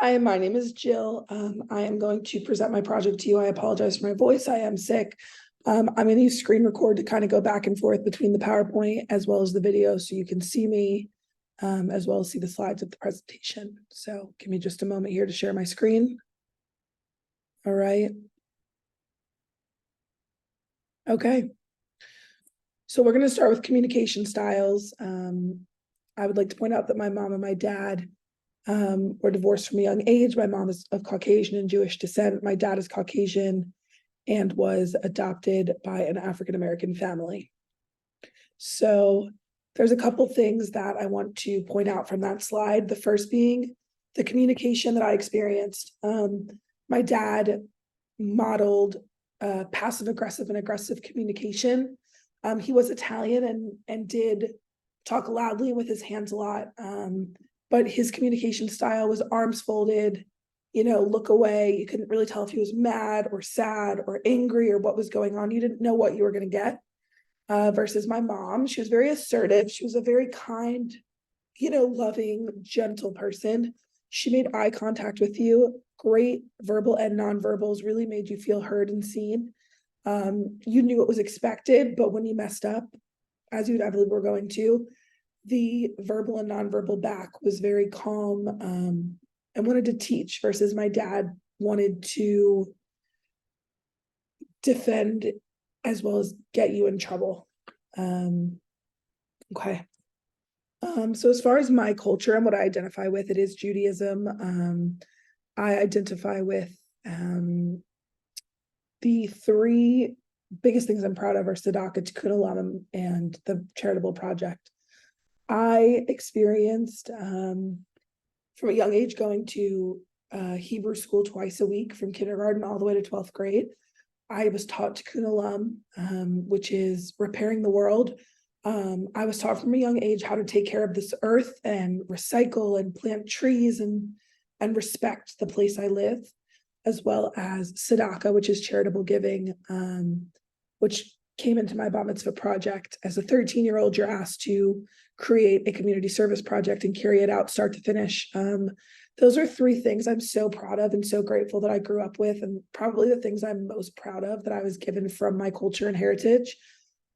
Hi, my name is Jill. I am going to present my project to you. I apologize for my voice. I am sick. I'm going to use screen record to kind of go back and forth between the PowerPoint as well as the video so you can see me as well as see the slides of the presentation. So give me just a moment here to share my screen. All right. Okay. So we're going to start with communication styles. I would like to point out that my mom and my dad were divorced from a young age. My mom is of Caucasian and Jewish descent. My dad is Caucasian and was adopted by an African-American family. So there's a couple things that I want to point out from that slide. The first being the communication that I experienced. My dad modeled passive aggressive and aggressive communication. He was Italian and did talk loudly with his hands a lot. But his communication style was arms folded, look away. You couldn't really tell if he was mad or sad or angry or what was going on. You didn't know what you were going to get. Versus my mom, she was very assertive. She was a very kind, loving, gentle person. She made eye contact with you. Great verbal and nonverbals, really made you feel heard and seen. You knew what was expected, but when you messed up, as you inevitably were going to, the verbal and nonverbal back was very calm and wanted to teach, versus my dad wanted to defend as well as get you in trouble. Okay. So as far as my culture and what I identify with, it is Judaism. I identify with the three biggest things I'm proud of are Tzedakah, Tikkun Olam, and the charitable project. I experienced from a young age going to Hebrew school twice a week from kindergarten all the way to 12th grade. I was taught Tikkun Olam, which is repairing the world. I was taught from a young age how to take care of this earth and recycle and plant trees and respect the place I live, as well as Tzedakah, which is charitable giving, which came into my Bar Mitzvah project. As a 13-year-old, you're asked to create a community service project and carry it out start to finish. Those are three things I'm so proud of and so grateful that I grew up with, and probably the things I'm most proud of that I was given from my culture and heritage.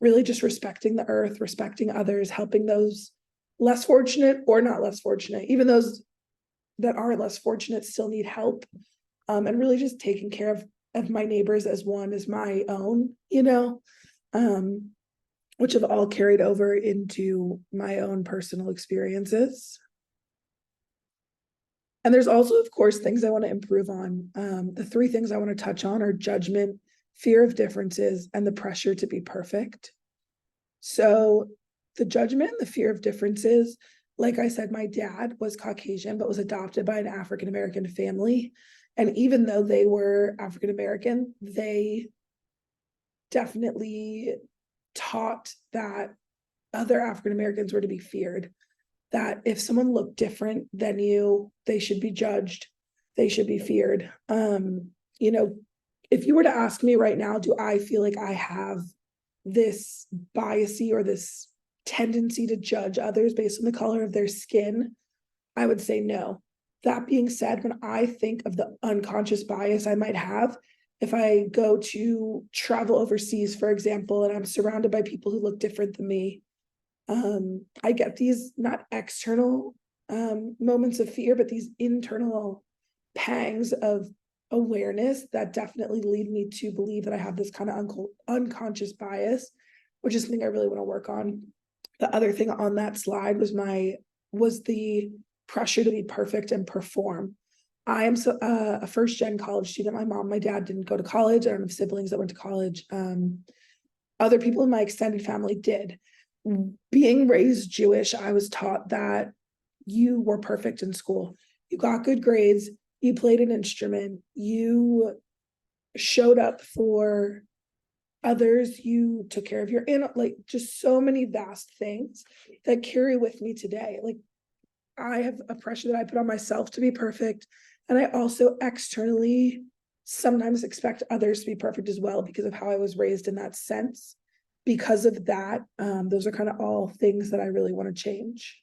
Really just respecting the earth, respecting others, helping those less fortunate or not less fortunate, even those that aren't less fortunate still need help, and really just taking care of my neighbors as one as my own, which have all carried over into my own personal experiences. And there's also, of course, things I want to improve on. The three things I want to touch on are judgment, fear of differences, and the pressure to be perfect. So the judgment and the fear of differences, like I said, my dad was Caucasian, but was adopted by an African-American family. And even though they were African-American, they definitely taught that other African-Americans were to be feared, that if someone looked different than you, they should be judged, they should be feared. If you were to ask me right now, do I feel like I have this biasy or this tendency to judge others based on the color of their skin, I would say no. That being said, when I think of the unconscious bias I might have, if I go to travel overseas, for example, and I'm surrounded by people who look different than me, I get these not external moments of fear, but these internal pangs of awareness that definitely lead me to believe that I have this kind of unconscious bias, which is something I really want to work on. The other thing on that slide was the pressure to be perfect and perform. I am a first-gen college student. My mom, my dad didn't go to college. I don't have siblings that went to college. Other people in my extended family did. Being raised Jewish, I was taught that you were perfect in school. You got good grades. You played an instrument. You showed up for others. You took care of your like just so many vast things that carry with me today. Like I have a pressure that I put on myself to be perfect. And I also externally sometimes expect others to be perfect as well because of how I was raised in that sense. Because of that, those are kind of all things that I really want to change.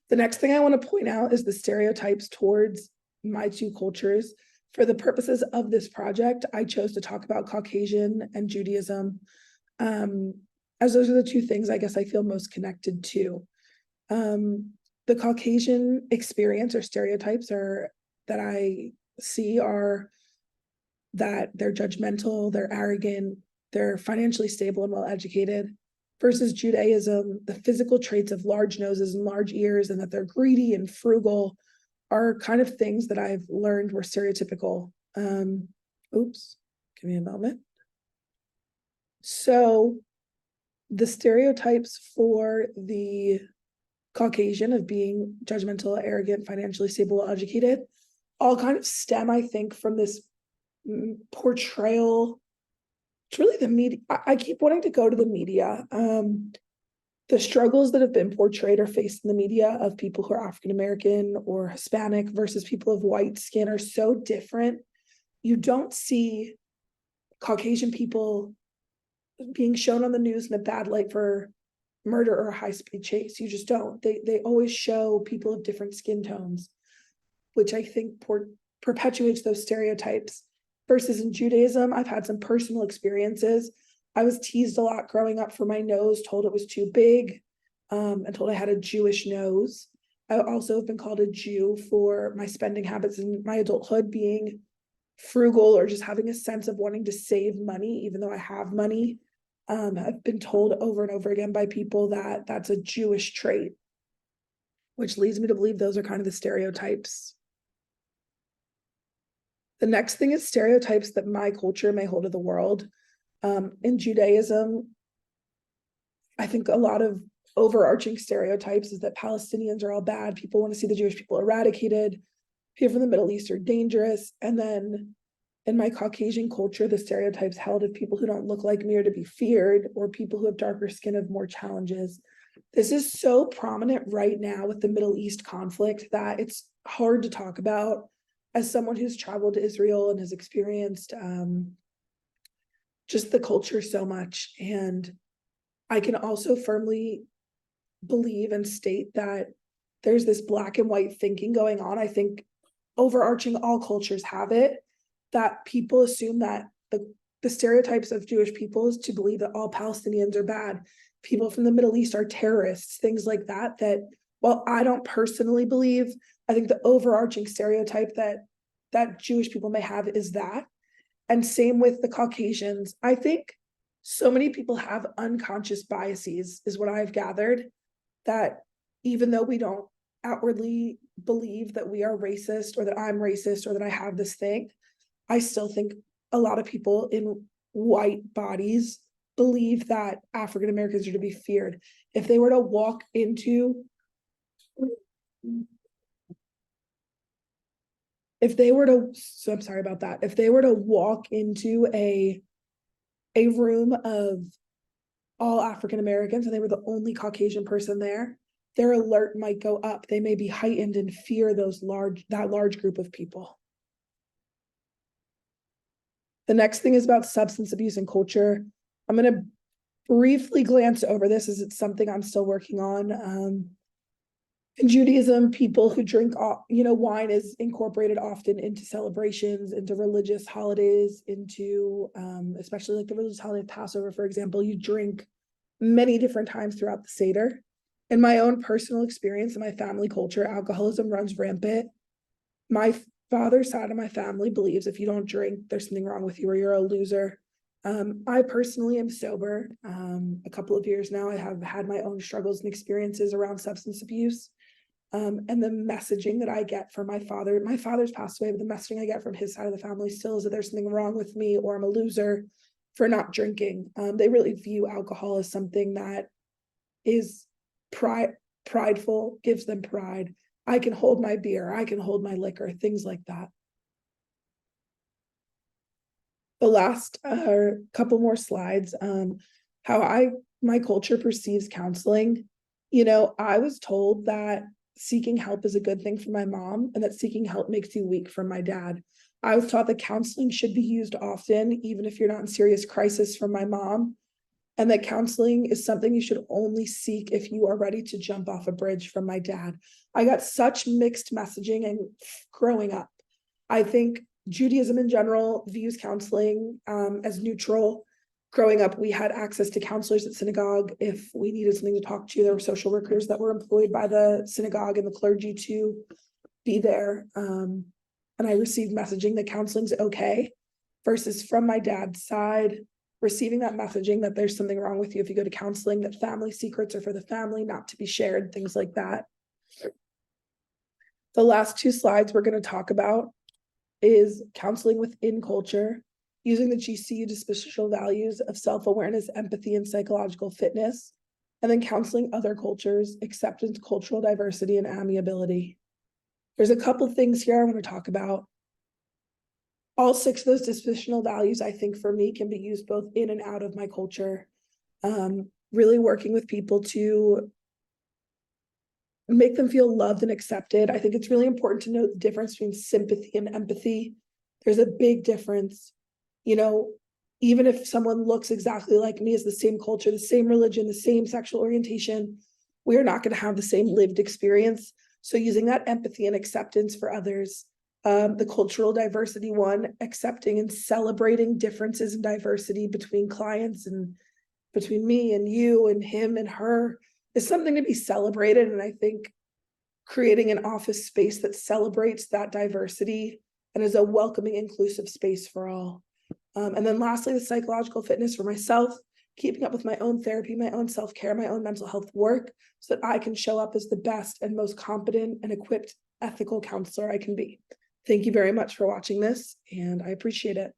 The next thing I want to point out is the stereotypes towards my two cultures. For the purposes of this project, I chose to talk about Caucasian and Judaism, as those are the two things I guess I feel most connected to. The Caucasian experience or stereotypes are that I see are that they're judgmental, they're arrogant, they're financially stable and well educated, versus Judaism, the physical traits of large noses and large ears, and that they're greedy and frugal are kind of things that I've learned were stereotypical. Oops, give me a moment. So the stereotypes for the Caucasian of being judgmental, arrogant, financially stable, well educated, all kind of stem, I think, from this portrayal. It's really the media. I keep wanting to go to the media. The struggles that have been portrayed or faced in the media of people who are African American or Hispanic versus people of white skin are so different. You don't see Caucasian people being shown on the news in a bad light for murder or a high-speed chase. You just don't. They always show people of different skin tones, which I think perpetuates those stereotypes. Versus in Judaism, I've had some personal experiences. I was teased a lot growing up for my nose, told it was too big, and told I had a Jewish nose. I also have been called a Jew for my spending habits in my adulthood, being frugal or just having a sense of wanting to save money, even though I have money. I've been told over and over again by people that that's a Jewish trait, which leads me to believe those are kind of the stereotypes. The next thing is stereotypes that my culture may hold of the world. In Judaism, I think a lot of overarching stereotypes is that Palestinians are all bad. People want to see the Jewish people eradicated. People from the Middle East are dangerous. And then in my Caucasian culture, the stereotypes held of people who don't look like me are to be feared, or people who have darker skin have more challenges. This is so prominent right now with the Middle East conflict that it's hard to talk about. As someone who's traveled to Israel and has experienced just the culture so much. And I can also firmly believe and state that there's this black and white thinking going on. I think overarching all cultures have it, that people assume that the stereotypes of Jewish people is to believe that all Palestinians are bad. People from the Middle East are terrorists, things like that, that while I don't personally believe, I think the overarching stereotype that Jewish people may have is that. And same with the Caucasians. I think so many people have unconscious biases, is what I've gathered, that even though we don't outwardly believe that we are racist or that I'm racist or that I have this thing, I still think a lot of people in white bodies believe that African Americans are to be feared. If they were to walk into, I'm sorry about that. If they were to walk into a room of all African Americans and they were the only Caucasian person there, their alert might go up. They may be heightened and fear that large group of people. The next thing is about substance abuse and culture. I'm going to briefly glance over this as it's something I'm still working on. In Judaism, people who drink, wine is incorporated often into celebrations, into religious holidays, into especially like the religious holiday of Passover, for example. You drink many different times throughout the Seder. In my own personal experience, in my family culture, alcoholism runs rampant. My father's side of my family believes if you don't drink, there's something wrong with you or you're a loser. I personally am sober. A couple of years now, I have had my own struggles and experiences around substance abuse. And the messaging that I get from my father's passed away, but the messaging I get from his side of the family still is that there's something wrong with me or I'm a loser for not drinking. They really view alcohol as something that is prideful, gives them pride. I can hold my beer, I can hold my liquor, things like that. The last couple more slides, how my culture perceives counseling. I was told that seeking help is a good thing for my mom and that seeking help makes you weak from my dad. I was taught that counseling should be used often, even if you're not in serious crisis, from my mom. and that counseling is something you should only seek if you are ready to jump off a bridge. From my dad, I got such mixed messaging and growing up. I think Judaism in general views counseling as neutral. Growing up, we had access to counselors at synagogue. If we needed something to talk to, there were social workers that were employed by the synagogue and the clergy to be there. And I received messaging that counseling's okay, versus from my dad's side, receiving that messaging that there's something wrong with you if you go to counseling, that family secrets are for the family, not to be shared, things like that. The last two slides we're going to talk about is counseling within culture, using the GCU dispositional values of self-awareness, empathy, and psychological fitness, and then counseling other cultures, acceptance, cultural diversity, and amiability. There's a couple things here I want to talk about. All 6 of those dispositional values, I think for me, can be used both in and out of my culture. Really working with people to make them feel loved and accepted. I think it's really important to know the difference between sympathy and empathy. There's a big difference. You know, even if someone looks exactly like me, has the same culture, the same religion, the same sexual orientation, we're not going to have the same lived experience. So using that empathy and acceptance for others, the cultural diversity one, accepting and celebrating differences in diversity between clients and between me and you and him and her, is something to be celebrated. And I think creating an office space that celebrates that diversity and is a welcoming, inclusive space for all. And then lastly, the psychological fitness for myself, keeping up with my own therapy, my own self-care, my own mental health work, so that I can show up as the best and most competent and equipped ethical counselor I can be. Thank you very much for watching this, and I appreciate it.